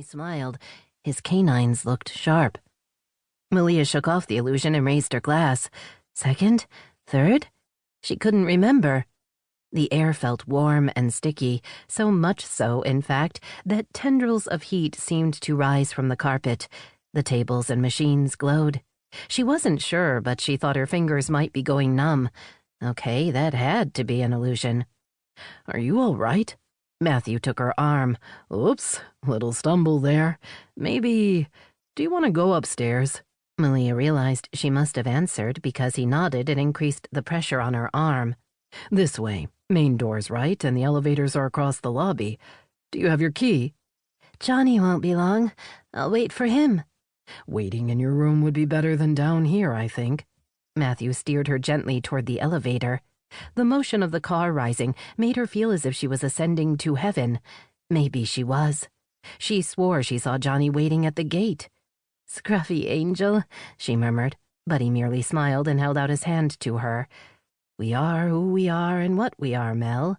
smiled. His canines looked sharp. Melia shook off the illusion and raised her glass. Second? Third? She couldn't remember. The air felt warm and sticky, so much so, in fact, that tendrils of heat seemed to rise from the carpet. The tables and machines glowed. She wasn't sure, but she thought her fingers might be going numb. Okay, that had to be an illusion. "Are you all right?" Matthew took her arm. "Oops, little stumble there. Maybe... Do you want to go upstairs?" Melia realized she must have answered because he nodded and increased the pressure on her arm. "This way. Main door's right, and the elevators are across the lobby. Do you have your key?" "Johnny won't be long. I'll wait for him." "Waiting in your room would be better than down here, I think." Matthew steered her gently toward the elevator. The motion of the car rising made her feel as if she was ascending to heaven. Maybe she was. She swore she saw Johnny waiting at the gate. "Scruffy angel," she murmured, but he merely smiled and held out his hand to her. "We are who we are and what we are, Mel.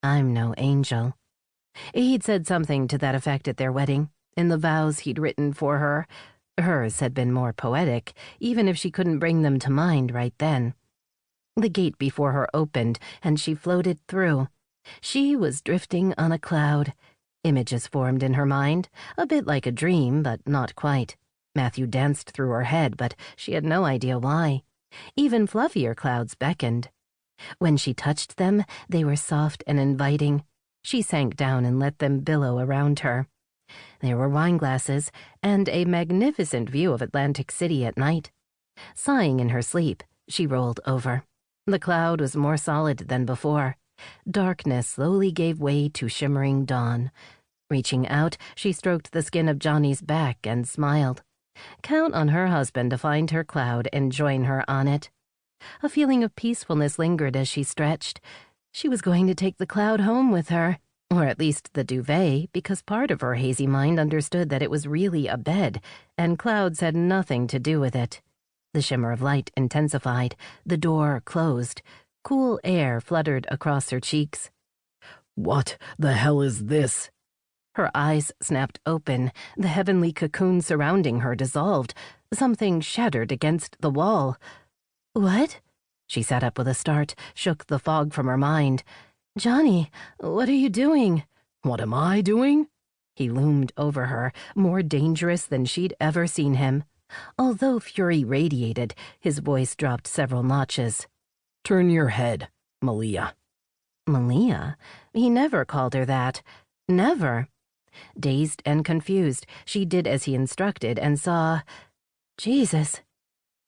I'm no angel." He'd said something to that effect at their wedding, in the vows he'd written for her. Hers had been more poetic, even if she couldn't bring them to mind right then. The gate before her opened, and she floated through. She was drifting on a cloud. Images formed in her mind, a bit like a dream, but not quite. Matthew danced through her head, but she had no idea why. Even fluffier clouds beckoned. When she touched them, they were soft and inviting. She sank down and let them billow around her. There were wine glasses and a magnificent view of Atlantic City at night. Sighing in her sleep, she rolled over. The cloud was more solid than before. Darkness slowly gave way to shimmering dawn. Reaching out, she stroked the skin of Johnny's back and smiled. Count on her husband to find her cloud and join her on it. A feeling of peacefulness lingered as she stretched. She was going to take the cloud home with her. Or at least the duvet, because part of her hazy mind understood that it was really a bed, and clouds had nothing to do with it. The shimmer of light intensified. The door closed. Cool air fluttered across her cheeks. "What the hell is this?" Her eyes snapped open. The heavenly cocoon surrounding her dissolved. Something shattered against the wall. "What?" She sat up with a start, shook the fog from her mind. "Johnny, what are you doing?" "What am I doing?" He loomed over her, more dangerous than she'd ever seen him. Although fury radiated, his voice dropped several notches. "Turn your head, Melia." Melia? He never called her that. Never. Dazed and confused, she did as he instructed and saw... Jesus.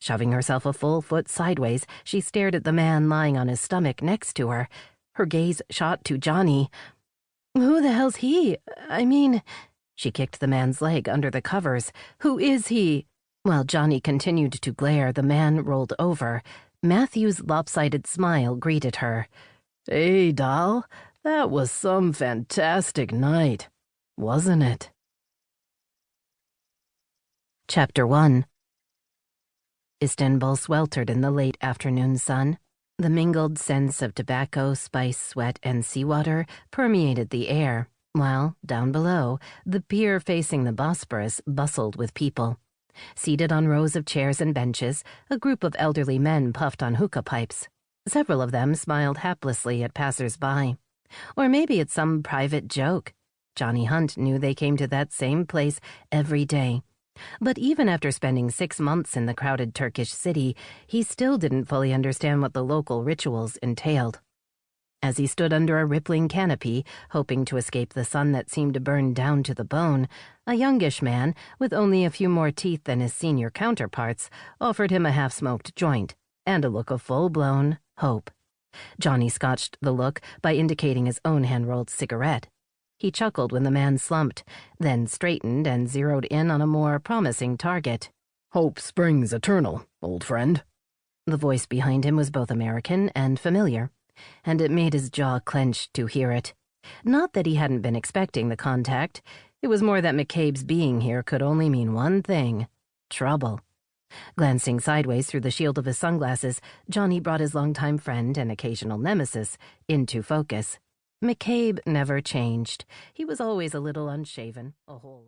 Shoving herself a full foot sideways, she stared at the man lying on his stomach next to her. Her gaze shot to Johnny. "Who the hell's he? I mean..." She kicked the man's leg under the covers. "Who is he?" While Johnny continued to glare, the man rolled over. Matthew's lopsided smile greeted her. "Hey, doll, that was some fantastic night, wasn't it?" Chapter 1. Istanbul sweltered in the late afternoon sun. The mingled scents of tobacco, spice, sweat, and seawater permeated the air, while, down below, the pier facing the Bosporus bustled with people. Seated on rows of chairs and benches, a group of elderly men puffed on hookah pipes. Several of them smiled haplessly at passers-by. Or maybe it's some private joke. Johnny Hunt knew they came to that same place every day. But even after spending 6 months in the crowded Turkish city, he still didn't fully understand what the local rituals entailed. As he stood under a rippling canopy, hoping to escape the sun that seemed to burn down to the bone, a youngish man, with only a few more teeth than his senior counterparts, offered him a half-smoked joint and a look of full-blown hope. Johnny scotched the look by indicating his own hand-rolled cigarette. He chuckled when the man slumped, then straightened and zeroed in on a more promising target. "Hope springs eternal, old friend." The voice behind him was both American and familiar, and it made his jaw clench to hear it. Not that he hadn't been expecting the contact. It was more that McCabe's being here could only mean one thing: trouble. Glancing sideways through the shield of his sunglasses, Johnny brought his longtime friend and occasional nemesis into focus. McCabe never changed. He was always a little unshaven, a whole lot.